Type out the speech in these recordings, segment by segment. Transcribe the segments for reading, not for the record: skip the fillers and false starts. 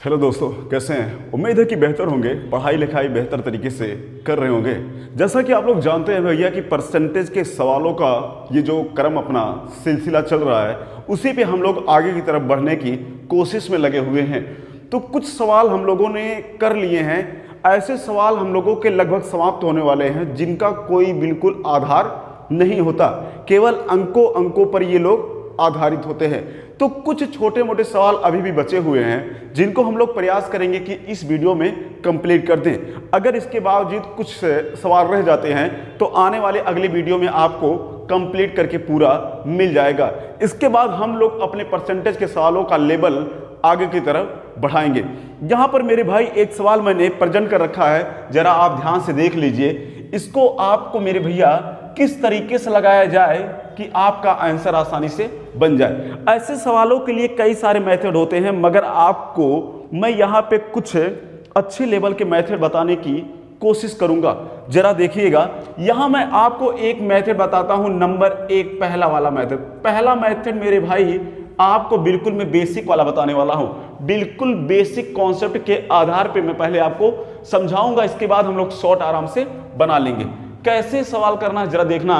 Hello दोस्तों, कैसे हैं? उम्मीद है कि बेहतर होंगे, पढ़ाई लिखाई बेहतर तरीके से कर रहे होंगे। जैसा कि आप लोग जानते हैं भैया कि परसेंटेज के सवालों का ये जो क्रम अपना सिलसिला चल रहा है, उसी पे हम लोग आगे की तरफ बढ़ने की कोशिश में लगे हुए हैं। तो कुछ सवाल हम लोगों ने कर लिए हैं। ऐसे सवाल हम लोगों के लगभग समाप्त होने वाले हैं जिनका कोई बिल्कुल आधार नहीं होता, केवल अंकों पर ये लोग आधारित होते हैं। तो कुछ छोटे मोटे सवाल अभी भी बचे हुए हैं जिनको हम लोग प्रयास करेंगे कि इस वीडियो में कंप्लीट कर दें। अगर इसके बावजूद कुछ सवाल रह जाते हैं तो आने वाले अगले वीडियो में आपको कंप्लीट करके पूरा मिल जाएगा। इसके बाद हम लोग अपने परसेंटेज के सवालों का लेवल आगे की तरफ बढ़ाएंगे। यहाँ पर मेरे भाई एक सवाल मैंने प्रेजेंट कर रखा है, जरा आप ध्यान से देख लीजिए। इसको आपको मेरे भैया किस तरीके से लगाया जाए कि आपका आंसर आसानी से बन जाए। ऐसे सवालों के लिए कई सारे मेथड होते हैं, मगर आपको मैं यहाँ पे कुछ अच्छे लेवल के मेथड बताने की कोशिश करूंगा। जरा देखिएगा, यहाँ मैं आपको एक मेथड बताता हूँ। नंबर एक, पहला वाला मेथड। पहला मेथड मेरे भाई आपको बिल्कुल मैं बेसिक वाला बताने वाला हूं। बिल्कुल बेसिक कॉन्सेप्ट के आधार पे मैं पहले आपको समझाऊंगा, इसके बाद हम लोग शॉर्ट आराम से बना लेंगे। कैसे सवाल करना है जरा देखना।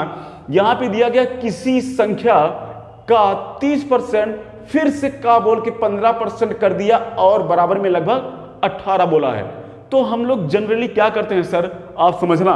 यहां पे दिया गया किसी संख्या का 30% फिर से का बोल के 15% कर दिया और बराबर में लगभग 18 बोला है। तो हम लोग जनरली क्या करते हैं सर, आप समझना,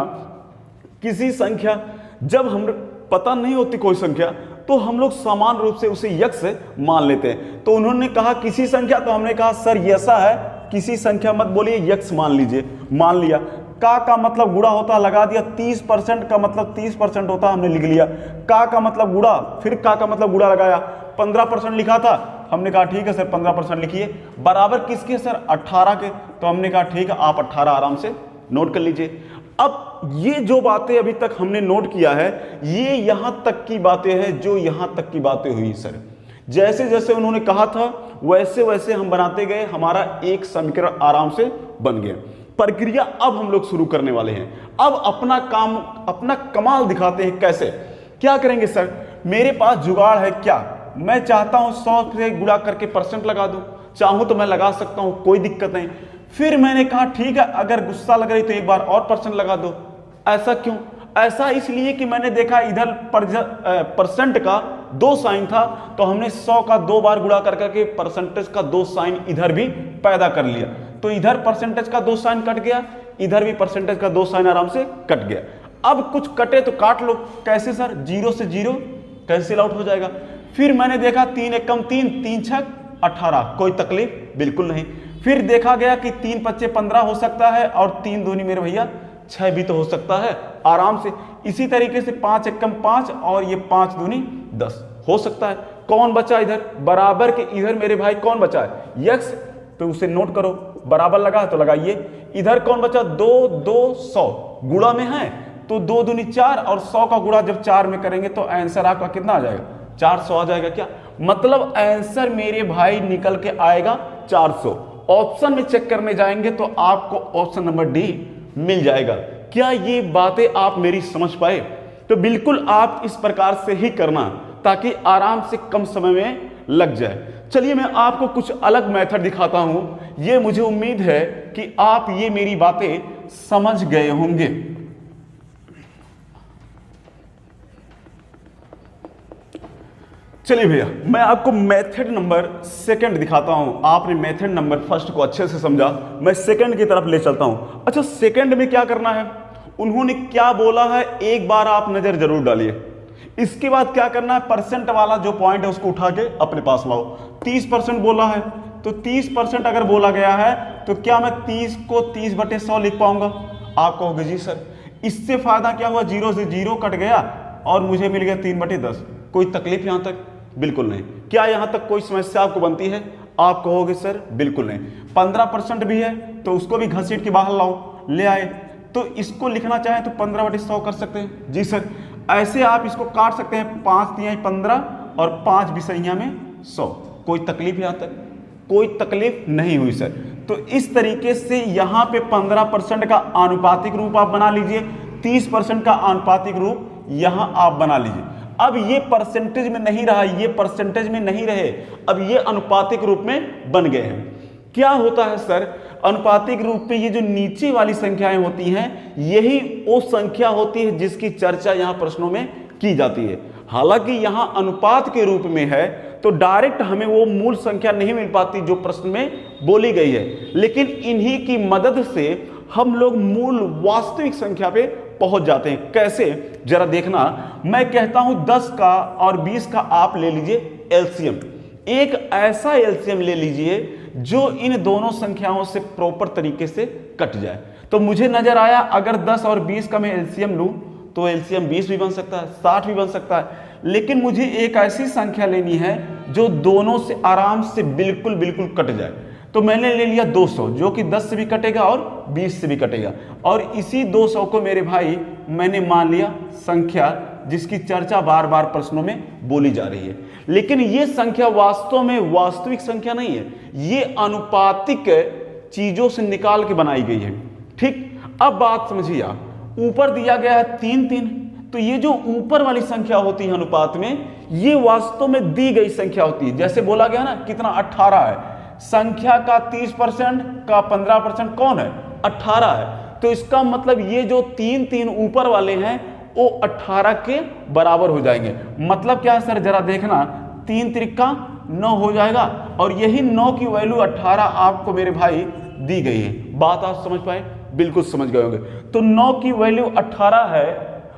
किसी संख्या जब हम पता नहीं होती कोई संख्या तो हम लोग समान रूप से उसे यक्ष मान लेते हैं। तो उन्होंने कहा किसी संख्या, तो हमने कहा सर ये ऐसा है, किसी संख्या मत बोलिए, यक्ष मान लीजिए। मान लिया। का मतलब गुणा होता, लगा दिया। 30% का मतलब 30% होता, हमने लिख लिया। का मतलब गुणा, फिर का मतलब गुणा लगाया। 15% लिखा था, हमने कहा ठीक है सर 15% लिखिए। बराबर किसके सर? 18 के। तो हमने कहा ठीक है, आप 18 आराम से नोट कर लीजिए। अब ये जो बातें अभी तक हमने नोट किया है, ये यहां तक की बातें हैं जो यहां तक की बातें हुई सर। जैसे जैसे उन्होंने कहा था वैसे वैसे हम बनाते गए, हमारा एक समीकरण आराम से बन गया। प्रक्रिया अब हम लोग शुरू करने वाले हैं। अब अपना काम, अपना कमाल दिखाते हैं। कैसे, क्या करेंगे सर? मेरे पास जुगाड़ है क्या? मैं चाहता हूं 100 से गुणा करके परसेंट लगा दूं, चाहूं तो मैं लगा सकता हूं, कोई दिक्कत नहीं। फिर मैंने कहा ठीक है, अगर गुस्सा लग रही तो एक बार और परसेंट लगा दो। ऐसा क्यों? ऐसा इसलिए कि मैंने देखा इधर परसेंट का 2 साइन था, तो हमने 100 का 2 बार गुणा करके परसेंटेज का 2 साइन इधर भी पैदा कर लिया। तो इधर परसेंटेज का 2 साइन कट गया, इधर भी परसेंटेज का 2 साइन आराम से कट गया। अब कुछ कटे तो काट लो। कैसे सर? 0 से 0 कैंसिल आउट हो जाएगा। फिर मैंने देखा 3 एकम 3, 3 छक 18, कोई तकलीफ बिल्कुल नहीं। फिर देखा गया कि 3 पच्चे 15 हो सकता है और 3 दूनी मेरे भैया 6 भी तो हो सकता है आराम से। इसी तरीके से 5 एकम 5 और ये 5 दूनी 10 हो सकता है। कौन बचा इधर? बराबर के इधर मेरे भाई कौन बचा है? यक्स। तो उसे नोट करो, बराबर लगा है तो लगाइए। इधर कौन बचा? 2, 2, 100 गुणा में है तो 2 दूनी 4 और 100 का गुणा जब 4 में करेंगे तो आंसर आपका कितना आ जाएगा? 400 आ जाएगा। क्या मतलब? आंसर मेरे भाई निकल के आएगा 400। ऑप्शन में चेक करने जाएंगे तो आपको ऑप्शन नंबर डी मिल जाएगा। क्या ये बातें आप मेरी समझ पाए? तो बिल्कुल आप इस प्रकार से ही करना ताकि आराम से कम समय में लग जाए। चलिए मैं आपको कुछ अलग मेथड दिखाता हूं। ये मुझे उम्मीद है कि आप ये मेरी बातें समझ गए होंगे। चलिए भैया, मैं आपको मेथड नंबर 2 दिखाता हूं। आपने मेथड नंबर 1 को अच्छे से समझा, मैं 2 की तरफ ले चलता हूं। अच्छा, 2 में क्या करना है, उन्होंने क्या बोला है, एक बार आप नजर जरूर डालिए। इसके बाद क्या करना है, परसेंट वाला जो पॉइंट है उसको उठा के अपने पास लाओ। 30% बोला है तो 30% अगर बोला गया है तो क्या मैं 30 को 30/100 लिख पाऊंगा? आप कहोगे जी सर इससे फायदा क्या हुआ, 0 से 0 कट गया और मुझे मिल गया 3/10। कोई तकलीफ यहां तक? बिल्कुल नहीं। क्या यहां तक कोई समस्या आपको बनती है? आप कहोगे सर बिल्कुल नहीं। 15% भी है तो उसको भी घसीट के बाहर लाओ, ले आए। तो इसको लिखना चाहे तो 15/100 कर सकते हैं। जी सर, ऐसे आप इसको काट सकते हैं, 5 तिहाई 15 और 5 बिसैया में 100। कोई तकलीफ यहां तक? कोई तकलीफ नहीं हुई सर। तो इस तरीके से यहां पे 15% का आनुपातिक रूप आप बना लीजिए, 30% का आनुपातिक रूप यहां आप बना लीजिए। अब ये परसेंटेज में नहीं रहा, ये परसेंटेज में नहीं रहे, अब ये अनुपातिक रूप में बन गए हैं। क्या होता है सर, अनुपातिक रूप में ये जो नीचे वाली संख्याएं होती हैं यही वो संख्या होती है जिसकी चर्चा यहां प्रश्नों में की जाती है। हालांकि यहां अनुपात के रूप में है तो डायरेक्ट हमें वो मूल संख्या नहीं मिल पाती जो प्रश्न में बोली गई है, लेकिन इन्हीं की मदद से हम लोग मूल वास्तविक संख्या पे पहुंच जाते हैं। कैसे, जरा देखना। मैं कहता हूं 10 का और 20 का आप ले लीजिए एलसीएम। एक ऐसा एलसीएम ले लीजिए जो इन दोनों संख्याओं से प्रॉपर तरीके से कट जाए। तो मुझे नजर आया अगर 10 और 20 का मैं एलसीएम लूं तो एलसीएम 20 भी बन सकता है, 60 भी बन सकता है, लेकिन मुझे एक ऐसी संख्या लेनी है जो दोनों से आराम से बिल्कुल बिल्कुल कट जाए। तो मैंने ले लिया 200 जो कि 10 से भी कटेगा और 20 से भी कटेगा, और इसी 200 को मेरे भाई मैंने मान लिया संख्या जिसकी चर्चा बार बार प्रश्नों में बोली जा रही है। लेकिन ये संख्या वास्तव में वास्तविक संख्या नहीं है, ये अनुपातिक चीजों से निकाल के बनाई गई है। ठीक, अब बात समझिए आप, ऊपर दिया गया है 3, तो ये जो ऊपर वाली संख्या होती है अनुपात में, ये वास्तव में दी गई संख्या होती है। जैसे बोला गया ना कितना 18 है, संख्या का 30% का 15% कौन है, 18 है। तो इसका मतलब ये जो 3 ऊपर वाले हैं वो 18 के बराबर हो जाएंगे। मतलब क्या है सर, जरा देखना, 3 त्रिका 9 हो जाएगा, और यही 9 की वैल्यू 18 आपको मेरे भाई दी गई है। बात आप समझ पाए, बिल्कुल समझ गए होंगे। तो 9 की वैल्यू 18 है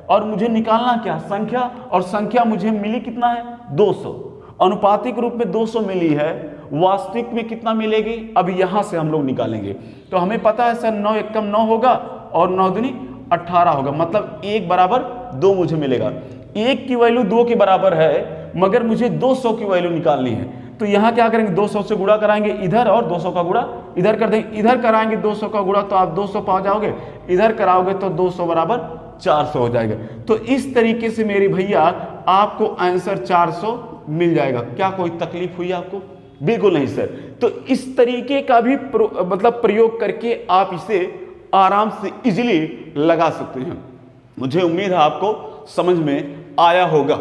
और मुझे निकालना क्या, संख्या, और संख्या मुझे मिली कितना है, 200। अनुपातिक रूप में 200 मिली है, वास्तविक में कितना मिलेगी, अब यहां से हम लोग निकालेंगे। तो हमें पता है सर 9 एकम 9 होगा और 9 दूनी 18 होगा, मतलब 1 बराबर 2 मुझे मिलेगा। 1 की वैल्यू 2 के बराबर है, मगर मुझे 200 की वैल्यू निकालनी है। तो यहाँ क्या करेंगे, 200 से गुणा कराएंगे इधर और 200 का गुणा इधर कर देंगे। इधर कराएंगे 200 का गुणा तो आप 200 पा जाओगे, इधर कराओगे तो 200 बराबर 400 हो जाएगा। तो इस तरीके से मेरे भैया आपको आंसर 400 मिल जाएगा। क्या कोई तकलीफ हुई आपको? बिल्कुल नहीं सर। तो इस तरीके का भी मतलब प्रयोग करके आप इसे आराम से इजीली लगा सकते हैं। मुझे उम्मीद है आपको समझ में आया होगा।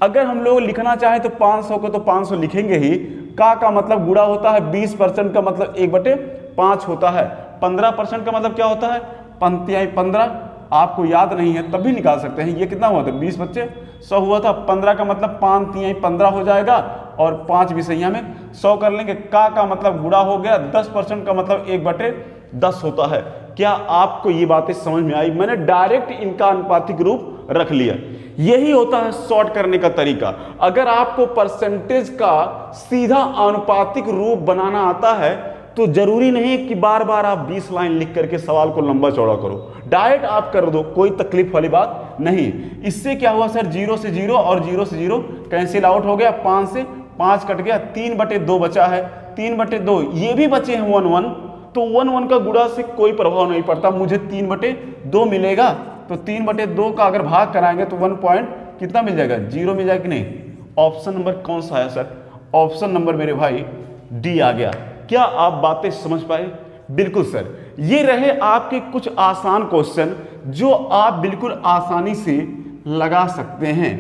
अगर हम लोग लिखना चाहें तो 500 को तो 500 लिखेंगे ही। का मतलब गुणा होता है, 20% का मतलब 1/5 होता है, 15% का मतलब क्या होता है, 5×15। आपको याद नहीं है तब भी निकाल सकते हैं। ये कितना हुआ था, 20 बच्चे 100 हुआ था। 15 का मतलब 5×3=15 हो जाएगा, और 5 विषैया में 100 कर लेंगे। का मतलब गुणा हो गया, 10% का मतलब 1/10 होता है। क्या आपको ये बातें समझ में आई? मैंने डायरेक्ट इनका अनुपातिक रूप रख लिया। यही होता है सॉर्ट करने का तरीका। अगर आपको परसेंटेज का सीधा अनुपातिक रूप बनाना आता है तो जरूरी नहीं कि बार बार आप 20 लाइन लिख करके सवाल को लंबा चौड़ा करो, डायरेक्ट आप कर दो, कोई तकलीफ वाली बात नहीं। इससे क्या हुआ सर, 0 से 0 और 0 से 0 कैंसिल आउट हो गया, 5 से 5 कट गया, 3/2 बचा है, 3/2 ये भी बचे हैं 1 तो 1 का गुणा से कोई प्रभाव नहीं पड़ता। मुझे 3/2 मिलेगा, तो 3/2 का अगर भाग कराएंगे तो 1 पॉइंट कितना मिल जाएगा, 0 मिल जाएगा कि नहीं। ऑप्शन नंबर कौन सा आया सर, ऑप्शन नंबर मेरे भाई डी आ गया। क्या आप बातें समझ पाए? बिल्कुल सर। ये रहे आपके कुछ आसान क्वेश्चन जो आप बिल्कुल आसानी से लगा सकते हैं।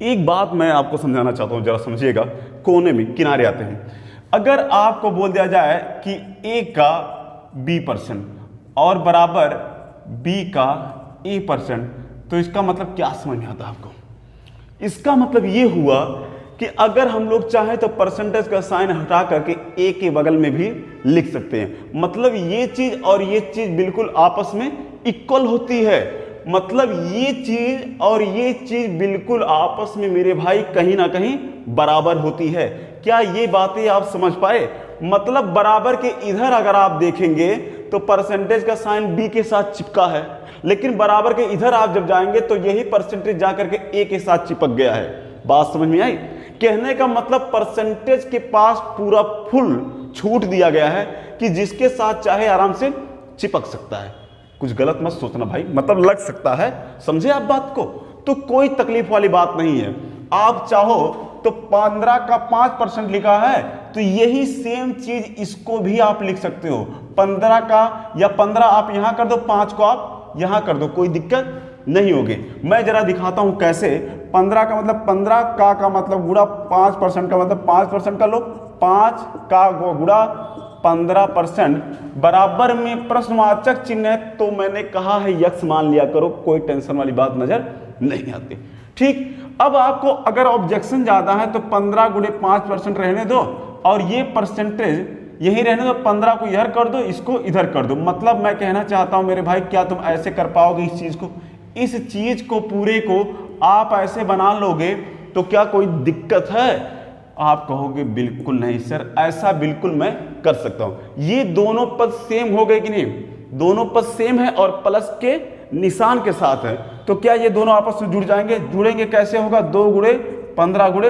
एक बात मैं आपको समझाना चाहता हूं, जरा समझिएगा। कोने में किनारे आते हैं। अगर आपको बोल दिया जाए कि a का b% और बराबर b का a%, तो इसका मतलब क्या समझ में आता है आपको? इसका मतलब ये हुआ कि अगर हम लोग चाहें तो परसेंटेज का साइन हटा करके a के बगल में भी लिख सकते हैं। मतलब ये चीज और ये चीज बिल्कुल आपस में इक्वल होती है। मतलब ये चीज और ये चीज बिल्कुल आपस में मेरे भाई कहीं ना कहीं बराबर होती है। क्या ये बातें आप समझ पाए? मतलब बराबर के इधर अगर आप देखेंगे तो परसेंटेज का साइन b के साथ चिपका है, लेकिन बराबर के इधर आप जब जाएंगे तो यही परसेंटेज जाकर के a के साथ चिपक गया है। बात समझ में आई? कहने का मतलब परसेंटेज के पास पूरा फुल छूट दिया गया है कि जिसके साथ चाहे आराम से चिपक सकता है। कुछ गलत मत सोचना भाई, मतलब लग सकता है। समझे आप बात को? तो कोई तकलीफ वाली बात नहीं है। आप चाहो तो 15 का 5% लिखा है तो यही सेम चीज इसको भी आप लिख सकते हो। 15 का या 15 आप यहां कर दो, 5 को आप यहां कर दो, कोई दिक्कत नहीं होगी। मैं जरा दिखाता हूं कैसे। 15 का मतलब 15, का मतलब गुणा 5% का मतलब 5% का लो, 5 का गुणा 15% बराबर में प्रश्नवाचक चिन्ह है, तो मैंने कहा है यक्स मान लिया करो, कोई टेंशन वाली बात नजर नहीं आती। ठीक, अब आपको अगर ऑब्जेक्शन ज्यादा है तो 15 गुणे 5% रहने दो और ये परसेंटेज यही रहने दो, 15 को इधर कर दो, इसको इधर कर दो। मतलब मैं कहना चाहता हूं मेरे भाई, क्या तुम ऐसे कर पाओगे इस चीज को पूरे को आप ऐसे बना लोगे तो क्या कोई दिक्कत है? आप कहोगे बिल्कुल नहीं सर, ऐसा बिल्कुल मैं कर सकता हूं। ये दोनों पद सेम हो गए कि नहीं? दोनों पद सेम है और प्लस के निशान के साथ है, तो क्या ये दोनों आपस में जुड़ जाएंगे? जुड़ेंगे कैसे होगा? 2 गुणे 15 गुणे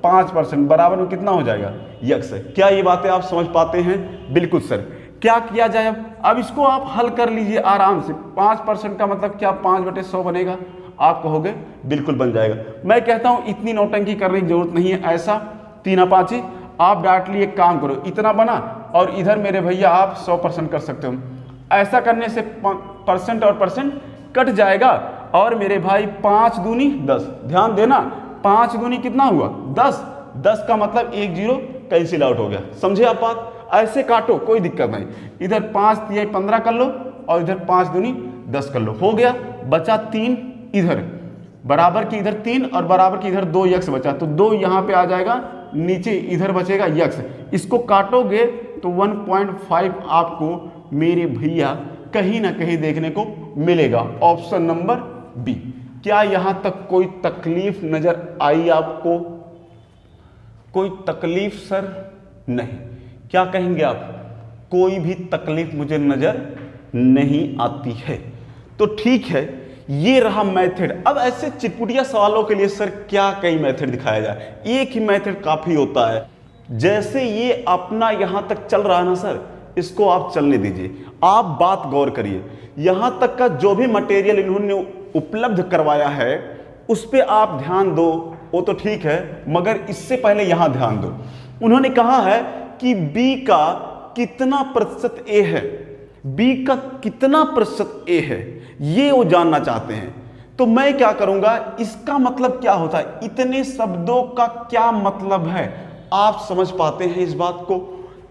5% बराबर में कितना हो जाएगा? यक्स है। क्या ये बातें आप समझ पाते हैं? बिल्कुल सर। क्या किया जाए अब इसको आप हल कर लीजिए आराम से। 5% का मतलब क्या 5/100 बनेगा? आप कहोगे बिल्कुल बन जाएगा। मैं कहता हूं इतनी नौटंकी करने की जरूरत नहीं है। ऐसा 3 5 आप डायरेक्टली एक काम करो, इतना बना और इधर मेरे भैया आप 100% कर सकते हो। ऐसा करने से परसेंट और परसेंट कट जाएगा और मेरे भाई 5 दूनी 10, ध्यान देना 5 दूनी कितना हुआ? 10। 10 का मतलब 1 0 कैंसिल आउट हो गया। समझे आप बात? ऐसे काटो, कोई दिक्कत नहीं। इधर 5 3 15 कर लो और इधर 5 दूनी 10 कर लो, हो गया। बचा 3 इधर, बराबर की इधर 3 और बराबर की इधर 2 यक्स बचा, तो 2 यहां पे आ जाएगा, नीचे इधर बचेगा यक्स। इसको काटोगे तो 1.5 आपको मेरे भैया कहीं ना कहीं देखने को मिलेगा। Option number B. क्या यहां तक कोई तकलीफ नजर आई आपको? कोई तकलीफ सर? नहीं। क्या कहेंगे आप? कोई भी तकलीफ मुझे नजर नहीं आती है। तो ठीक है, ये रहा मेथड। अब ऐसे चिटपुटिया सवालों के लिए सर क्या कई मेथड दिखाया जाए? एक ही मेथड काफी होता है। जैसे ये अपना यहां तक चल रहा है ना सर, इसको आप चलने दीजिए। आप बात गौर करिए, यहां तक का जो भी मटेरियल इन्होंने उपलब्ध करवाया है उस पे आप ध्यान दो, वो तो ठीक है, मगर इससे पहले यहां ध्यान दो। उन्होंने कहा है कि बी का कितना प्रतिशत ए है, बी का कितना प्रतिशत ए है, ये वो जानना चाहते हैं। तो मैं क्या करूंगा, इसका मतलब क्या होता है, इतने शब्दों का क्या मतलब है? आप समझ पाते हैं इस बात को?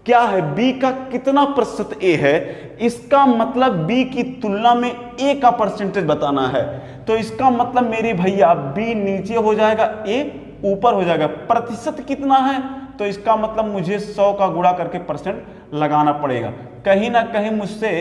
क्या है, बी का कितना प्रतिशत ए है, इसका मतलब बी की तुलना में ए का परसेंटेज बताना है। तो इसका मतलब मेरे भैया बी नीचे हो जाएगा, ए ऊपर हो जाएगा। प्रतिशत कितना है, तो इसका मतलब मुझे 100 का गुणा करके परसेंट लगाना पड़ेगा। कहीं ना कहीं मुझसे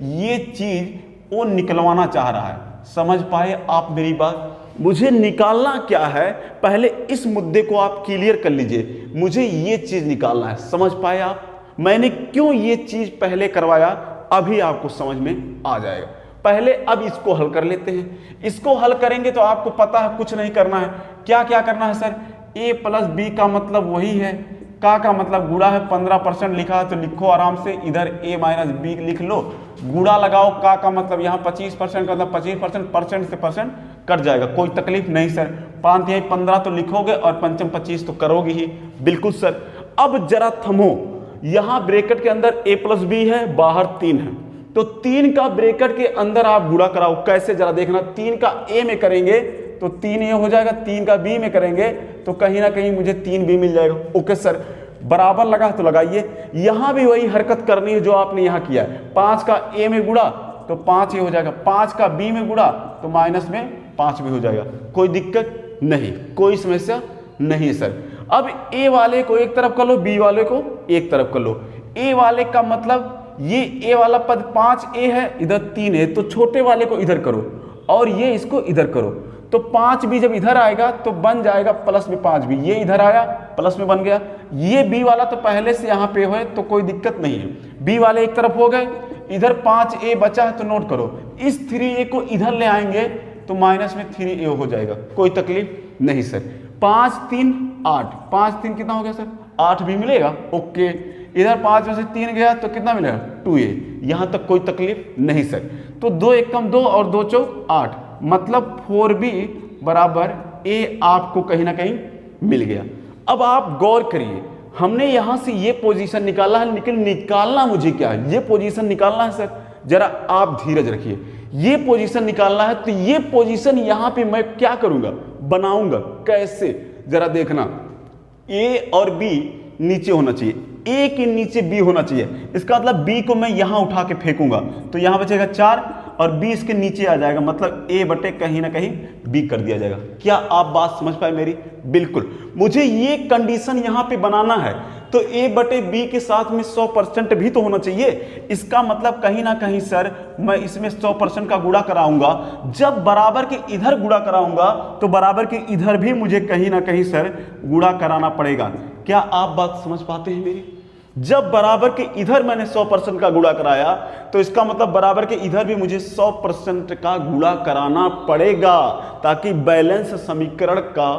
ये चीज वो निकलवाना चाह रहा है। समझ पाए आप मेरी बात? मुझे निकालना क्या है, पहले इस मुद्दे को आप क्लियर कर लीजिए। मुझे ये चीज निकालना है। समझ पाए आप? मैंने क्यों ये चीज पहले करवाया, अभी आपको समझ में आ जाएगा। पहले अब इसको हल कर लेते हैं। इसको हल करेंगे तो आपको पता है कुछ नहीं करना है। क्या क्या करना है सर? a प्लस बी का मतलब वही है, का मतलब गुणा है। 15% लिखा है तो लिखो आराम से, इधर a माइनस बी लिख लो, गुणा लगाओ। का मतलब यहाँ 25% का मतलब 25%, परसेंट से परसेंट कट जाएगा, कोई तकलीफ नहीं सर। 5 तिहाई 15 तो लिखोगे और पंचम 25 तो करोगे ही। बिल्कुल सर। अब जरा थमो, यहां ब्रैकेट के अंदर a प्लस बी है, बाहर 3 है, तो 3 का ब्रैकेट के अंदर आप गुणा कराओ। कैसे जरा देखना, 3 का a में करेंगे तो 3 a हो जाएगा, 3 का b में करेंगे तो कहीं ना कहीं मुझे 3b मिल जाएगा। ओके सर, बराबर लगा तो लगाइए। यहां भी वही हरकत करनी है जो आपने यहां किया है। 5 का a में गुणा तो 5 a हो जाएगा, 5 का b में गुणा तो माइनस में 5 भी हो जाएगा। कोई दिक्कत नहीं, कोई समस्या नहीं सर। अब a वाले को एक तरफ कर लो, b वाले को एक तरफ कर लो। a वाले का मतलब ये a वाला पद 5a है, इधर 3 है, तो छोटे वाले को इधर करो और ये इसको इधर करो। तो 5b जब इधर आएगा तो बन जाएगा प्लस में 5b, ये इधर आया प्लस में बन गया। ये b वाला तो पहले से यहाँ पे है तो कोई दिक्कत नहीं है। b वाले एक तरफ हो गए, इधर 5a बचा है तो नोट करो। इस 3a को इधर ले आएंगे तो माइनस में 3a हो जाएगा, कोई तकलीफ नहीं सर। 5 3 8, 5 3 कितना हो गया सर? 8 भी मिलेगा। ओके, इधर 5 में से 3 गया तो कितना मिलेगा? 2a। यहां तक कोई तकलीफ नहीं सर। तो 2 1 कम 2 और 2 चौक 8, मतलब 4b बराबर a आपको कहीं ना कहीं मिल गया। अब आप गौर करिए, हमने यहां से ये पोजीशन निकाला है, लेकिन निकालना मुझे क्या है? ये पोजीशन निकालना है सर। जरा आप धीरज रखिए, ये पोजीशन निकालना है। तो ये पोजीशन यहां पे मैं क्या करूंगा, बनाऊंगा। कैसे जरा देखना, a और b नीचे होना चाहिए, ए के नीचे बी होना चाहिए। इसका मतलब बी को मैं यहां उठा के फेंकूंगा तो यहां बचेगा 4 और बी इसके नीचे आ जाएगा, मतलब ए बटे कहीं ना कहीं बी कर दिया जाएगा। क्या आप बात समझ पाए मेरी? बिल्कुल। मुझे ये कंडीशन यहां पे बनाना है तो ए बटे बी के साथ में 100% भी तो होना चाहिए। इसका मतलब कहीं ना कहीं सर मैं इसमें 100% का गुणा कराऊंगा। जब बराबर के इधर गुणा कराऊंगा तो बराबर के इधर भी मुझे कहीं ना कहीं सर गुणा कराना पड़ेगा। क्या आप बात समझ पाते हैं मेरी? जब बराबर के इधर मैंने 100% का गुणा कराया तो इसका मतलब बराबर के इधर भी मुझे 100% का गुणा कराना पड़ेगा ताकि बैलेंस समीकरण का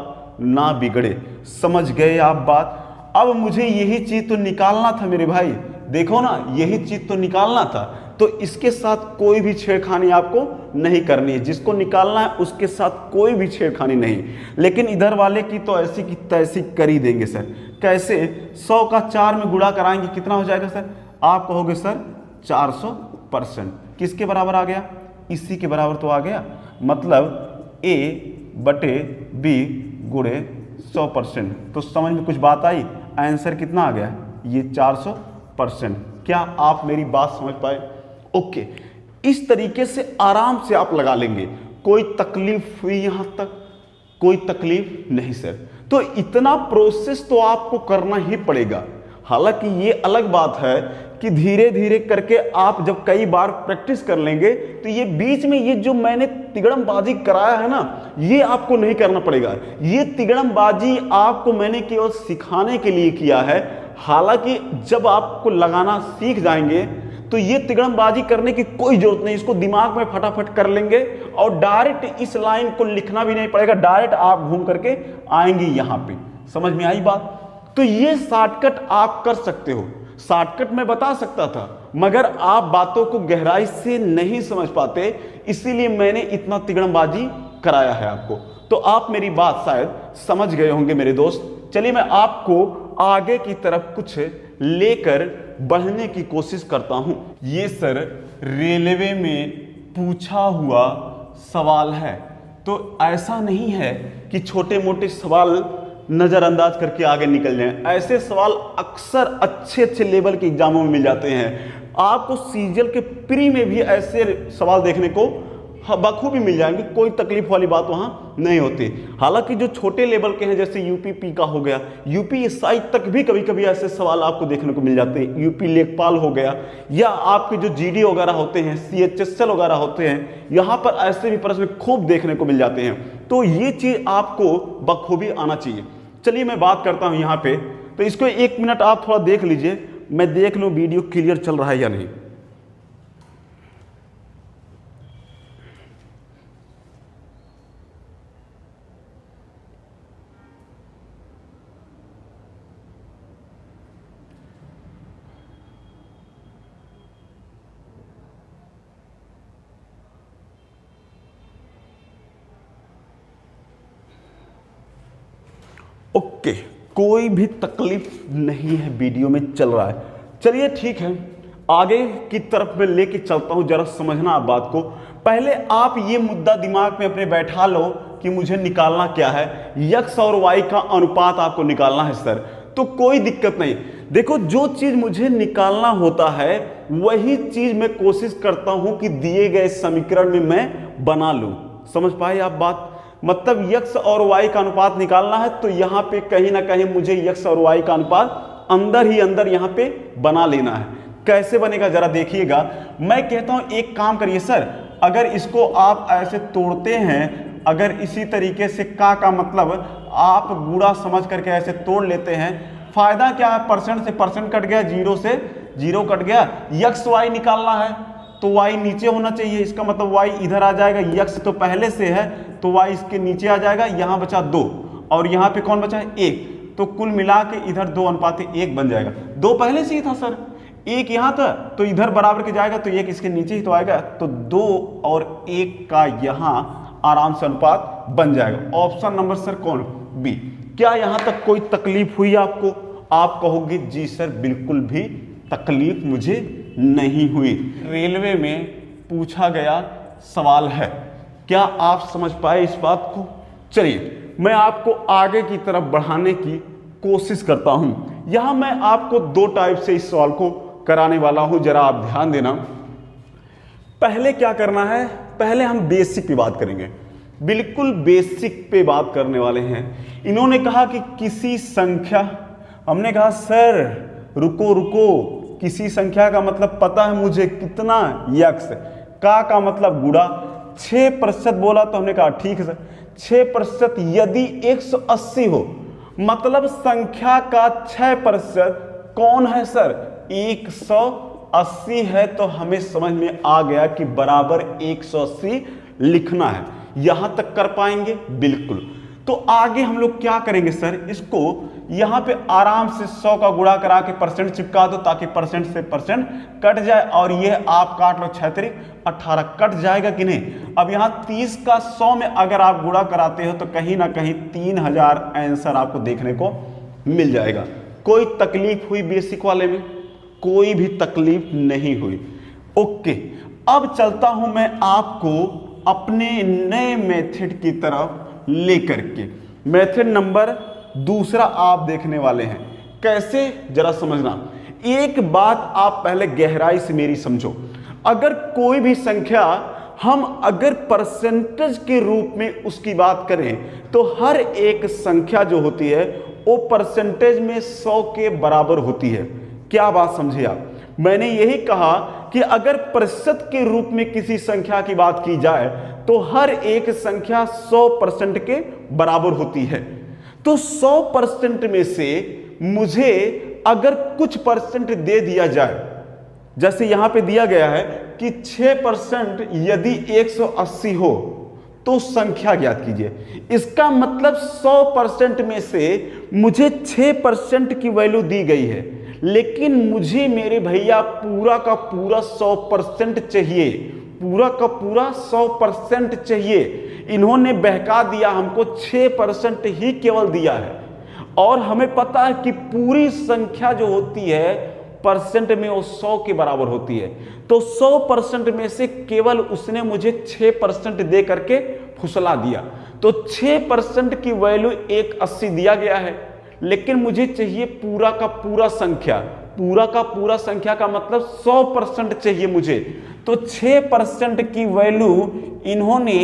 ना बिगड़े। समझ गए आप बात? अब मुझे यही चीज तो निकालना था मेरे भाई, देखो ना यही चीज तो निकालना था। तो इसके साथ कोई भी छेड़खानी आपको नहीं करनी है, जिसको निकालना है उसके साथ कोई भी छेड़खानी नहीं। लेकिन इधर वाले की तो ऐसी की तैसी कर ही देंगे सर। कैसे? 100 का 4 में गुणा कराएंगे कितना हो जाएगा सर? आप कहोगे सर 400%। किसके बराबर आ गया? इसी के बराबर तो आ गया। मतलब a बटे b गुणे 100%। तो समझ में कुछ बात आई? आंसर कितना आ गया? ये 400%। क्या आप मेरी बात समझ पाए? ओके, इस तरीके से आराम से आप लगा लेंगे। कोई तकलीफ हुई यहां तक? कोई तकलीफ नहीं सर। तो इतना प्रोसेस तो आपको करना ही पड़ेगा। हालांकि ये अलग बात है कि धीरे धीरे करके आप जब कई बार प्रैक्टिस कर लेंगे तो ये बीच में ये जो मैंने तिगड़मबाजी कराया है ना, ये आपको नहीं करना पड़ेगा। ये तिगड़मबाजी आपको मैंने केवल सिखाने के लिए किया है। हालांकि जब आपको लगाना सीख जाएंगे तो ये तिगड़मबाजी करने की कोई जरूरत नहीं, इसको दिमाग में फटाफट कर लेंगे और डायरेक्ट इस लाइन को लिखना भी नहीं पड़ेगा, डायरेक्ट आप घूम करके आएंगे यहां पे। समझ में आई बात? तो ये शॉर्टकट आप कर सकते हो। शॉर्टकट मैं बता सकता था मगर आप बातों को गहराई से नहीं समझ पाते, इसीलिए मैंने इतना तिगड़मबाजी कराया है आपको। तो आप मेरी बात शायद समझ गए होंगे मेरे दोस्त। चलिए मैं आपको आगे की तरफ कुछ लेकर बढ़ने की कोशिश करता हूं। ये सर रेलवे में पूछा हुआ सवाल है, तो ऐसा नहीं है कि छोटे मोटे सवाल नजरअंदाज करके आगे निकल जाएं। ऐसे सवाल अक्सर अच्छे अच्छे लेवल के एग्जामों में मिल जाते हैं। आपको सीजीएल के प्री में भी ऐसे सवाल देखने को बखूबी मिल जाएंगे, कोई तकलीफ वाली बात वहां नहीं होती। हालांकि जो छोटे लेवल के हैं जैसे यूपी का हो गया, यूपीएसआई तक भी कभी कभी ऐसे सवाल आपको देखने को मिल जाते हैं। यूपी लेखपाल हो गया या आपके जो जीडी वगैरह होते हैं, सीएचएसएल वगैरह होते हैं, यहाँ पर ऐसे भी प्रश्न खूब देखने को मिल जाते हैं। तो ये चीज आपको बखूबी आना चाहिए। चलिए मैं बात करता हूँ यहाँ पे, तो इसको 1 मिनट आप थोड़ा देख लीजिए, मैं देख लूँ वीडियो क्लियर चल रहा है या नहीं। ओके, कोई भी तकलीफ नहीं है, वीडियो में चल रहा है। चलिए ठीक है, आगे की तरफ मैं लेके चलता हूं, जरा समझना आप बात को। पहले आप ये मुद्दा दिमाग में अपने बैठा लो कि मुझे निकालना क्या है। यक्स और वाई का अनुपात आपको निकालना है सर, तो कोई दिक्कत नहीं। देखो, जो चीज मुझे निकालना होता है वही चीज मैं कोशिश करता हूं कि दिए गए समीकरण में मैं बना लूं। समझ पाए आप बात? मतलब यक्स और वाई का अनुपात निकालना है तो यहां पे कहीं ना कहीं मुझे यक्स और वाई का अनुपात अंदर ही अंदर यहां पे बना लेना है। कैसे बनेगा जरा देखिएगा। मैं कहता हूं एक काम करिए सर, अगर इसको आप ऐसे तोड़ते हैं, अगर इसी तरीके से का मतलब आप गुणा समझ करके ऐसे तोड़ लेते हैं, फायदा क्या है? परसेंट से परसेंट कट गया, जीरो से जीरो कट गया। यक्स वाई निकालना है तो y नीचे होना चाहिए, इसका मतलब y इधर आ जाएगा। यक्स तो पहले से है तो y इसके नीचे आ जाएगा। यहां बचा 2 और यहां पे कौन बचा है? 1। तो कुल मिला के इधर 2:1 बन जाएगा। 2 पहले से ही था सर, 1 यहां था तो इधर बराबर के जाएगा तो 1 इसके नीचे ही तो आएगा। तो 2 और 1 का यहां आराम से अनुपात बन जाएगा। ऑप्शन नंबर सर कौन? बी। क्या यहां तक कोई तकलीफ हुई आपको? आप कहोगे जी सर बिल्कुल भी तकलीफ मुझे नहीं हुई। रेलवे में पूछा गया सवाल है। क्या आप समझ पाए इस बात को? चलिए मैं आपको आगे की तरफ बढ़ाने की कोशिश करता हूं। यहां मैं आपको दो टाइप से इस सवाल को कराने वाला हूं, जरा आप ध्यान देना। पहले क्या करना है, पहले हम बेसिक पे बात करेंगे, बिल्कुल बेसिक पे बात करने वाले हैं। इन्होंने कहा कि किसी संख्या, हमने कहा सर रुको रुको, किसी संख्या का मतलब पता है मुझे कितना, यक्स, का मतलब गुणा, 6% बोला तो हमने कहा ठीक है सर, 6% यदि 180 हो, मतलब संख्या का 6% कौन है सर, 180 है, तो हमें समझ में आ गया कि बराबर 180 लिखना है। यहां तक कर पाएंगे? बिल्कुल। तो आगे हम लोग क्या करेंगे सर, इसको यहां पे आराम से 100 का गुणा करा के परसेंट चिपका दो, ताकि परसेंट से परसेंट कट जाए, और ये आप काट लो 6 18 कट जाएगा कि नहीं। अब यहां 30 का 100 में अगर आप गुणा कराते हो तो कहीं ना कहीं 3000 आंसर आपको देखने को मिल जाएगा। कोई तकलीफ हुई बेसिक वाले में? कोई भी तकलीफ नहीं हुई। ओके, अब चलता हूं मैं आपको अपने नए मेथड की तरफ लेकर के। मेथड नंबर दूसरा आप देखने वाले हैं। कैसे, जरा समझना। एक बात आप पहले गहराई से मेरी समझो। अगर कोई भी संख्या हम अगर परसेंटेज के रूप में उसकी बात करें, तो हर एक संख्या जो होती है वो परसेंटेज में 100 के बराबर होती है। क्या बात समझे आप? मैंने यही कहा कि अगर प्रतिशत के रूप में किसी संख्या की बात की जाए तो हर एक संख्या 100% के बराबर होती है। तो 100% में से मुझे अगर कुछ परसेंट दे दिया जाए, जैसे यहां पे दिया गया है कि 6% यदि 180 हो तो संख्या ज्ञात कीजिए। इसका मतलब 100% में से मुझे 6% की वैल्यू दी गई है, लेकिन मुझे मेरे भैया पूरा का पूरा 100% चाहिए, पूरा का पूरा 100% चाहिए। इन्होंने बहका दिया, हमको 6% ही केवल दिया है, और हमें पता है कि पूरी संख्या जो होती है परसेंट में वो 100 के बराबर होती है। तो 100% में से केवल उसने मुझे 6% दे करके फुसला दिया। तो 6% की वैल्यू 180 दिया गया है, लेकिन मुझे चाहिए पूरा का पूरा संख्या। पूरा का पूरा संख्या का मतलब 100% चाहिए मुझे। तो 6% की वैल्यू इन्होंने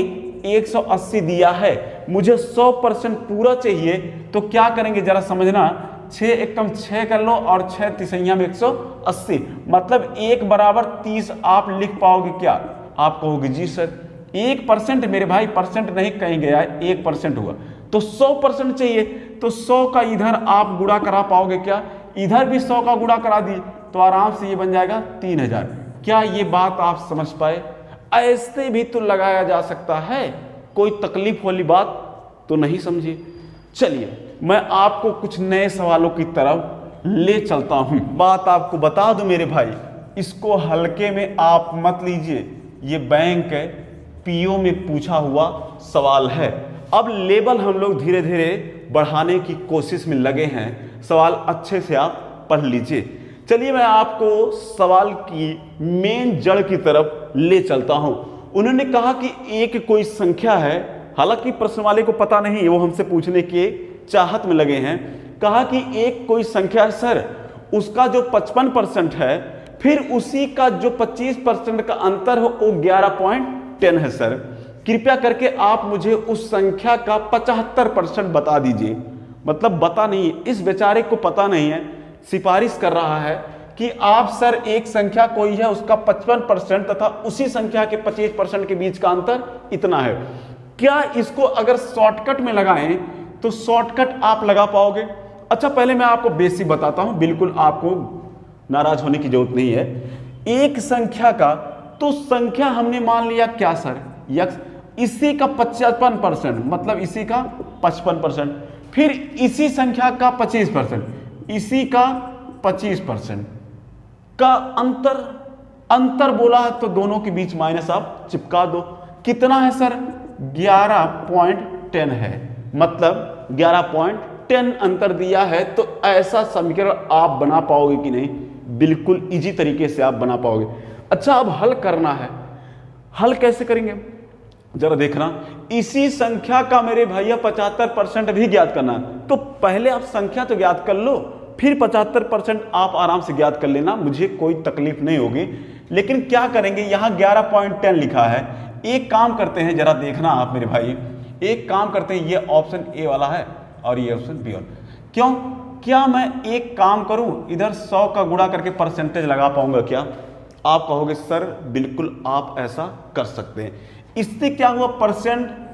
180 दिया है, मुझे 100% पूरा चाहिए। तो क्या करेंगे जरा समझना, 6 एकम 6 कर लो और 6 तिसैया में 180, मतलब 1 बराबर 30 आप लिख पाओगे क्या? आप कहोगे जी सर 1% मेरे भाई, परसेंट नहीं कहीं गया है, 1% हुआ, तो 100% चाहिए। तो 100 का इधर आप गुणा करा पाओगे क्या? इधर भी 100 का गुणा करा दिए तो आराम से ये बन जाएगा 3000। क्या ये बात आप समझ पाए? ऐसे भी तो लगाया जा सकता है, कोई तकलीफ वाली बात तो नहीं समझी। चलिए मैं आपको कुछ नए सवालों की तरफ ले चलता हूं। बात आपको बता दूं मेरे भाई, इसको हल्के में आप मत लीजिए, ये बैंक है, पीओ में पूछा हुआ सवाल है। अब लेवल हम लोग धीरे धीरे बढ़ाने की कोशिश में लगे हैं, सवाल अच्छे से आप पढ़ लीजिए। चलिए मैं आपको सवाल की मेन जड़ की तरफ ले चलता हूं। उन्होंने कहा कि एक कोई संख्या है, हालांकि प्रश्न वाले को पता नहीं है, वो हमसे पूछने के चाहत में लगे हैं। कहा कि एक कोई संख्या है सर, उसका जो 55% है, फिर उसी का जो 25% का अंतर हो वो 11.10 है सर। कृपया करके आप मुझे उस संख्या का 75% बता दीजिए। मतलब बता नहीं, इस बेचारे को पता नहीं है, सिफारिश कर रहा है कि आप सर एक संख्या कोई है उसका 55% तथा उसी संख्या के 25% के बीच का अंतर इतना है। क्या इसको अगर शॉर्टकट में लगाएं तो शॉर्टकट आप लगा पाओगे? अच्छा पहले मैं आपको बेसिक बताता हूं, बिल्कुल आपको नाराज होने की जरूरत नहीं है। एक संख्या का, तो संख्या हमने मान लिया क्या सर, यक्स, इसी का 55%, मतलब इसी का 55%, फिर इसी संख्या का 25%, इसी का 25% का अंतर बोला है, तो दोनों के बीच माइनस आप चिपका दो। कितना है सर? 11.10 है, मतलब 11.10 अंतर दिया है। तो ऐसा समीकरण आप बना पाओगे कि नहीं? बिल्कुल इजी तरीके से आप बना पाओगे। अच्छा अब हल करना है, हल कैसे करेंगे जरा देखना। इसी संख्या का मेरे भैया 75% भी ज्ञात करना है। तो पहले आप संख्या तो ज्ञात कर लो, फिर 75% आप आराम से ज्ञात कर लेना, मुझे कोई तकलीफ नहीं होगी। लेकिन क्या करेंगे, यहाँ 11.10 लिखा है। एक काम करते हैं, जरा देखना आप मेरे भाई, एक काम करते हैं, ये ऑप्शन ए वाला है और ये ऑप्शन बी वाला। क्यों, क्या मैं एक काम करूं, इधर 100 का गुणा करके परसेंटेज लगा पाऊंगा क्या? आप कहोगे सर बिल्कुल आप ऐसा कर सकते हैं। इससे क्या हुआ,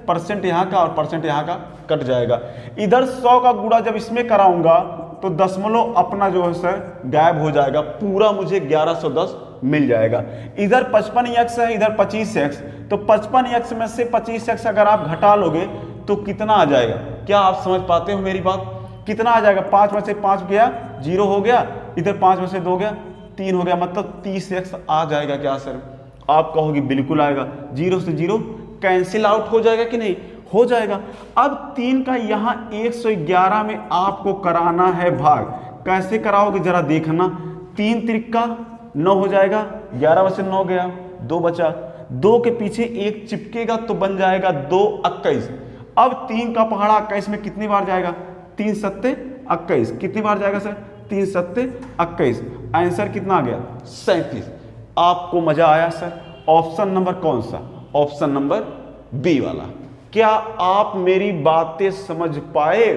परसेंट यहाँ का और परसेंट यहाँ का कट जाएगा। इधर 100 का गुणा जब इसमें कराऊंगा तो दशमलव अपना जो है सर गायब हो जाएगा, पूरा मुझे 1110 मिल जाएगा। इधर 55x है, इधर 25x, तो 55x में से 25x अगर आप घटा लोगे तो कितना आ जाएगा? क्या आप समझ पाते हो मेरी बात? कितना आ जाएगा? 5 में से 5 गया 0 हो गया, इधर 5 में से 2 गया 3 हो गया, मतलब 30x आ जाएगा क्या सर? आप कहोगे बिल्कुल आएगा। 0 से 0 कैंसिल आउट हो जाएगा कि नहीं? हो जाएगा। अब 3 का यहाँ 111 में आपको कराना है भाग। कैसे कराओगे जरा देखना। 3 त्रिका 9 हो जाएगा, 11 में से 9 गया, 2 बचा, 2 के पीछे 1 चिपकेगा तो बन जाएगा 2 21। अब 3 का पहाड़ा 21 में कितनी बार जाएगा? 3 सत्ते 21। कितनी बार जाएगा सर? 3 सत्ते 21। आंसर कितना आ गया? 37। आपको मजा आया सर? ऑप्शन नंबर कौन सा? ऑप्शन नंबर बी वाला। क्या आप मेरी बातें समझ पाए?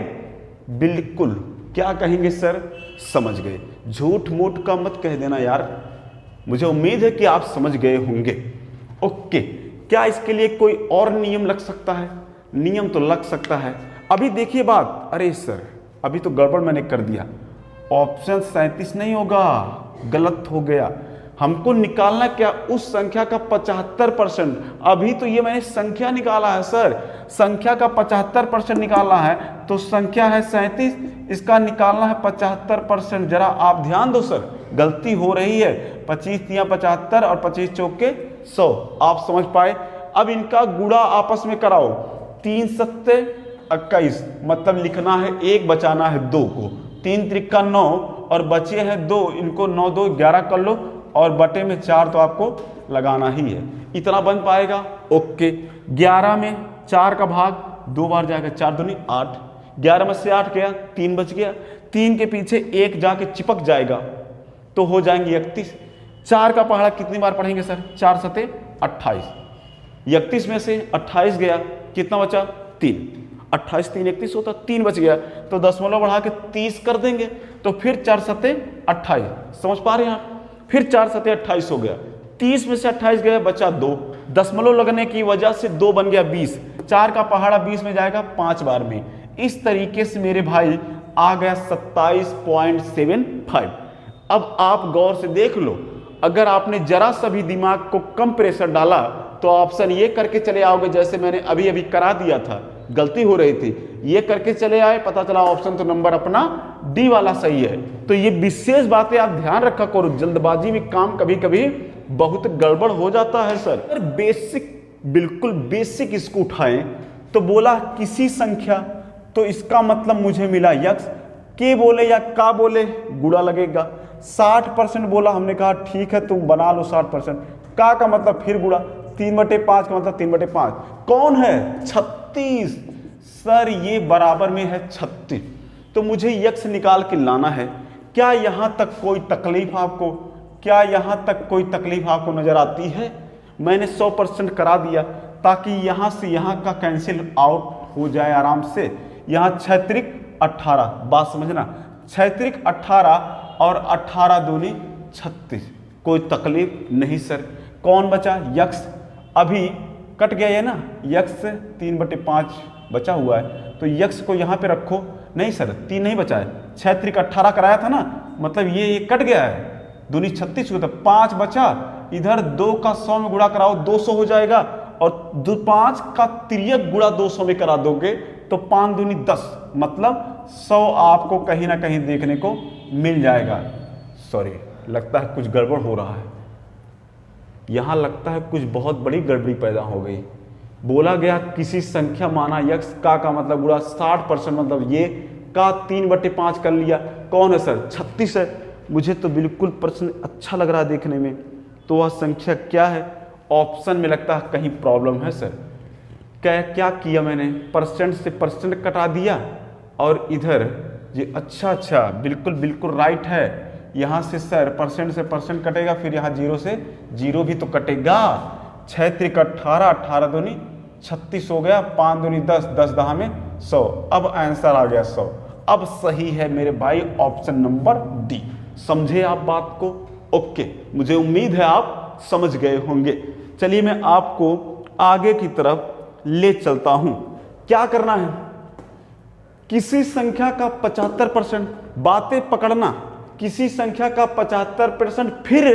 बिल्कुल। क्या कहेंगे सर? समझ गए। झूठ मूठ का मत कह देना यार, मुझे उम्मीद है कि आप समझ गए होंगे। ओके, क्या इसके लिए कोई और नियम लग सकता है? नियम तो लग सकता है। अभी देखिए बात, अरे सर अभी तो गड़बड़ मैंने कर दिया, ऑप्शन 37 नहीं होगा, गलत हो गया। हमको निकालना क्या? उस संख्या का 75%। अभी तो ये मैंने संख्या निकाला है सर, संख्या का 75% निकालना है, तो संख्या है 37, इसका निकालना है 75%। जरा आप ध्यान दो सर, गलती हो रही है। 25 तिया 75 और 25 चौके 100। आप समझ पाए? अब इनका गुणा आपस में कराओ। 3 सत्ते 21, मतलब लिखना है 1 बचाना है 2 को। 3 त्रिका 9 और बचे हैं 2, इनको 9 2 11 कर लो और बटे में 4 तो आपको लगाना ही है। इतना बन पाएगा? ओके। 11 में 4 का भाग 2 बार जाएगा, 4 दूनी 8, 11 में से 8 गया, 3 बच गया, 3 के पीछे 1 जाके चिपक जाएगा तो हो जाएंगे 31। 4 का पहाड़ा कितनी बार पढ़ेंगे सर? 4 सते 28। 31 में से 28 गया, कितना बचा? 3। 28 3 31 होता, 3 बच गया, तो दशमलव बढ़ा के 30 कर देंगे, तो फिर 4 सते 28। समझ पा रहे हैं आप? फिर 4 सते 28 हो गया, 30 में से 28 गया, बचा 2, दशमलव लगने की वजह से 2 बन गया 20। 4 का पहाड़ा 20 में जाएगा 5 बार में। इस तरीके से मेरे भाई आ गया 27.75। अब आप गौर से देख लो, अगर आपने जरा सा भी दिमाग को कम प्रेशर डाला तो ऑप्शन ये करके चले आओगे, जैसे मैंने अभी अभी करा दिया था, गलती हो रही थी, ये करके चले आए, पता चला ऑप्शन तो नंबर अपना डी वाला सही है। तो ये विशेष बातें आप ध्यान रखा करो, जल्दबाजी में काम कभी कभी बहुत गड़बड़ हो जाता है सर। अगर बेसिक, बिल्कुल बेसिक इसको उठाएं तो बोला किसी संख्या, तो इसका मतलब मुझे मिला यक्स, के बोले या का बोले गुणा लगेगा। 60% बोला, हमने कहा ठीक है तुम बना लो 60%, का मतलब फिर गुणा, 3/5 का मतलब 3/5 कौन है? 36। सर ये बराबर में है 36, तो मुझे यक्स निकाल के लाना है। क्या यहां तक कोई तकलीफ आपको? क्या यहां तक कोई तकलीफ आपको नजर आती है? मैंने 100% करा दिया ताकि यहां से यहां का कैंसिल आउट हो जाए आराम से। यहां 6 त्रिक 18, बात समझना, 6 त्रिक 18 और 18 दूनी 36, कोई तकलीफ नहीं सर। कौन बचा? यक्स। अभी कट गया है ना, यक्स 3/5 बचा हुआ है, तो यक्स को यहाँ पे रखो। नहीं सर 3 नहीं बचा है, 6 त्रिक 18 कराया था ना, मतलब ये कट गया है, दूनी 36 हुआ था, 5 बचा। इधर 2 का 100 में गुणा कराओ, 200 हो जाएगा, और 5 का तिर्यक गुणा 200 में करा दोगे तो 5 दूनी 10, मतलब 100 आपको कहीं ना कहीं देखने को मिल जाएगा। सॉरी, लगता है कुछ गड़बड़ हो रहा है यहाँ, लगता है कुछ बहुत बड़ी गड़बड़ी पैदा हो गई। बोला गया किसी संख्या माना यक्स, का मतलब गुणा 60%, मतलब ये का 3/5 कर लिया। कौन है सर? 36 है। मुझे तो बिल्कुल प्रश्न अच्छा लग रहा है देखने में, तो वह संख्या क्या है? ऑप्शन में लगता है कहीं प्रॉब्लम है सर। क्या किया मैंने? परसेंट से परसेंट कटा दिया और इधर जी अच्छा, बिल्कुल बिल्कुल राइट है। यहाँ से सर परसेंट से परसेंट कटेगा, फिर यहाँ जीरो से जीरो भी तो कटेगा। 6 त्रिक 18, 18 दूनी 36 हो गया, 5 दूनी 10, 10 दहा में 100। अब आंसर आ गया 100। अब सही है मेरे भाई ऑप्शन नंबर डी। समझे आप बात को? ओके, मुझे उम्मीद है आप समझ गए होंगे। चलिए मैं आपको आगे की तरफ ले चलता हूं। क्या करना है? किसी संख्या का 75%, बातें पकड़ना, किसी संख्या का 75%, फिर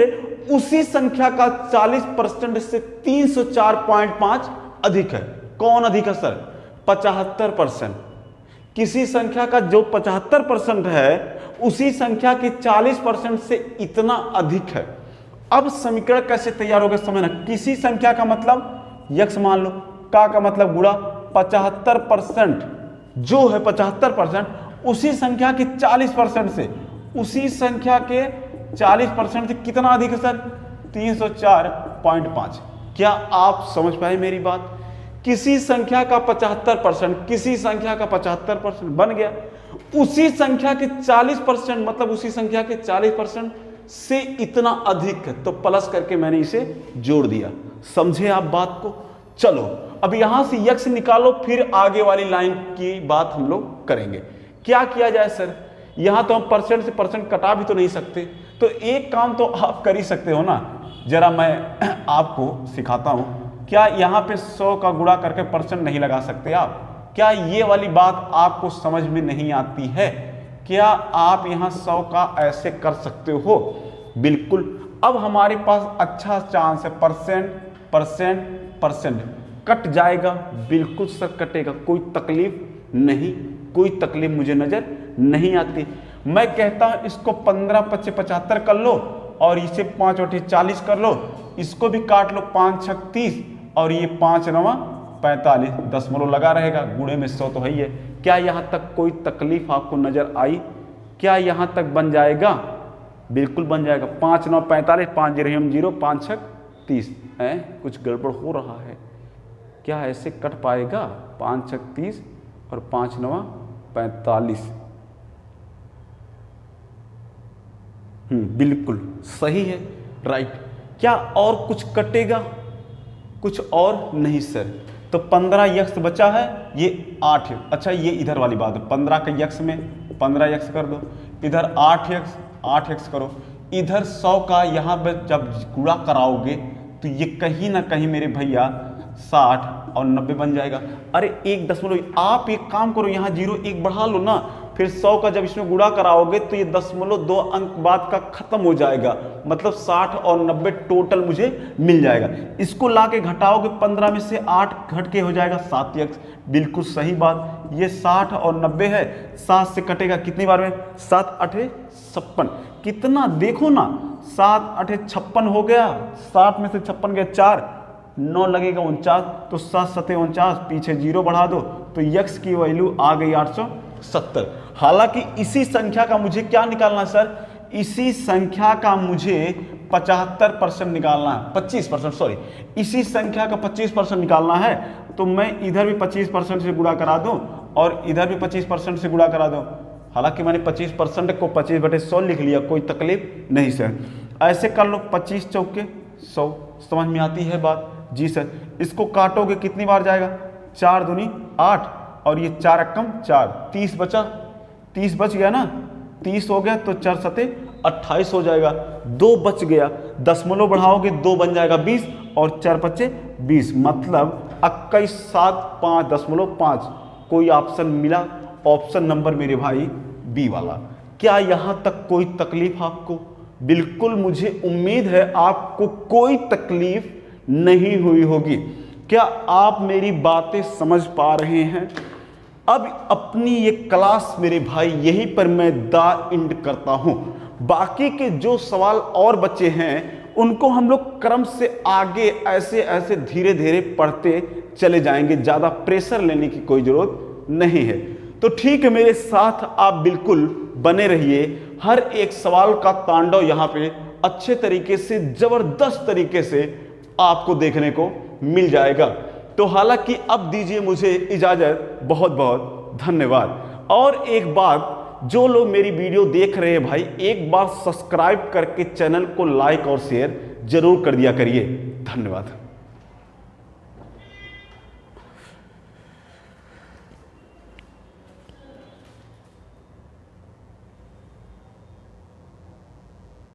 उसी संख्या का 40% से 304.5 अधिक है। कौन अधिक है सर? 75%। किसी संख्या का जो 75% है उसी संख्या के 40% से इतना अधिक है। अब समीकरण कैसे तैयार होगा समझना। किसी संख्या का मतलब यक्स मान लो, का मतलब गुणा 75%, जो है 75%, उसी संख्या के 40% से, उसी संख्या के 40% से कितना अधिक है सर? 304.5। क्या आप समझ पाए मेरी बात? किसी संख्या का 75%, किसी संख्या का 75% बन गया, उसी संख्या के 40% मतलब उसी संख्या के 40% से इतना अधिक है, तो प्लस करके मैंने इसे जोड़ दिया। समझे आप बात को? चलो अब यहां से यक्स निकालो, फिर आगे वाली लाइन की बात हम लोग करेंगे। क्या किया जाए सर? यहां तो हम परसेंट से परसेंट कटा भी तो नहीं सकते, तो एक काम तो आप कर ही सकते हो ना। जरा मैं आपको सिखाता हूं। क्या यहां पे 100 का गुणा करके परसेंट नहीं लगा सकते आप? क्या ये वाली बात आपको समझ में नहीं आती है? क्या आप यहां 100 का ऐसे कर सकते हो? बिल्कुल। अब हमारे पास अच्छा चांस है, परसेंट परसेंट परसेंट कट जाएगा। बिल्कुल सर कटेगा, कोई तकलीफ नहीं, कोई तकलीफ मुझे नजर नहीं आती। मैं कहता हूं इसको 15 × 5 = 75 कर लो, और इसे 5 × 8 = 40 कर लो, इसको भी काट लो, 5 × 6 = 30, और ये 5 × 9 = 45, दशमलव लगा रहेगा, गुणे में 100 तो है ही है। क्या यहाँ तक कोई तकलीफ आपको नजर आई? क्या यहाँ तक बन जाएगा? बिल्कुल बन जाएगा। 5 × 9 = 45, 5 0 0, 5 6 = 30 है। कुछ गड़बड़ हो रहा है क्या? ऐसे कट पाएगा? 5 6 = 30 और 5 9 = 45। बिल्कुल सही है, राइट। क्या और कुछ कटेगा? कुछ और नहीं सर। तो 15 यक्स बचा है, ये 8 है। अच्छा ये इधर वाली बात है, 15 के यक्स में 15 यक्स कर दो, इधर 8 यक्स करो, इधर 100 का यहाँ पे जब गुणा कराओगे तो ये कहीं ना कहीं मेरे भैया 60 और 90 बन जाएगा। अरे 1 दशमलव, आप एक काम करो, यहाँ 0 1 बढ़ा लो ना, फिर 100 का जब इसमें गुणा कराओगे तो ये 0.2 अंक बाद का खत्म हो जाएगा, मतलब 60 और 90 टोटल मुझे मिल जाएगा। इसको लाके घटाओगे, 15 में से 8 घट के हो जाएगा 7 यक्स। बिल्कुल सही बात, ये 60 और 90 है, 7 से कटेगा कितनी बार में? 7 8 56। कितना देखो ना, 7 8 56 हो गया, 60 में से 56 गया 4, 9 लगेगा 49, तो 7 7 49, पीछे 0 बढ़ा दो तो यक्स की वैल्यू आ गई 870। हालांकि इसी संख्या का मुझे क्या निकालना है सर? इसी संख्या का मुझे 75% निकालना है, 25%, सॉरी, इसी संख्या का 25% निकालना है। तो मैं इधर भी 25% से गुणा करा दूं और इधर भी 25% से गुणा करा दूं। हालांकि मैंने 25% को 25/100 लिख लिया, कोई तकलीफ नहीं सर। ऐसे कर लो, 25 चौके 100। समझ में आती है बात? जी सर। इसको काटोगे कितनी बार जाएगा? 4 दूनी 8, और ये 4 एकम 4, 30 बचा, 30 बच गया ना, 30 हो गया तो 4 7 28 हो जाएगा, 2 बच गया, दशमलव बढ़ाओगे 2 बन जाएगा 20, और 4 5 20, मतलब 21 7 5.5। कोई ऑप्शन मिला? ऑप्शन नंबर मेरे भाई बी वाला। क्या यहाँ तक कोई तकलीफ आपको? बिल्कुल मुझे उम्मीद है आपको कोई तकलीफ नहीं हुई होगी। क्या आप मेरी बातें समझ पा रहे हैं? अब अपनी ये क्लास मेरे भाई यहीं पर मैं द एंड करता हूं। बाकी के जो सवाल और बचे हैं उनको हम लोग क्रम से आगे ऐसे ऐसे धीरे धीरे पढ़ते चले जाएंगे, ज़्यादा प्रेशर लेने की कोई ज़रूरत नहीं है। तो ठीक है, मेरे साथ आप बिल्कुल बने रहिए। हर एक सवाल का तांडव यहाँ पे अच्छे तरीके से, ज़बरदस्त तरीके से आपको देखने को मिल जाएगा। तो हालांकि अब दीजिए मुझे इजाज़त, बहुत बहुत धन्यवाद। और एक बात जो लोग मेरी वीडियो देख रहे हैं भाई, एक बार सब्सक्राइब करके चैनल को लाइक और शेयर जरूर कर दिया करिए। धन्यवाद।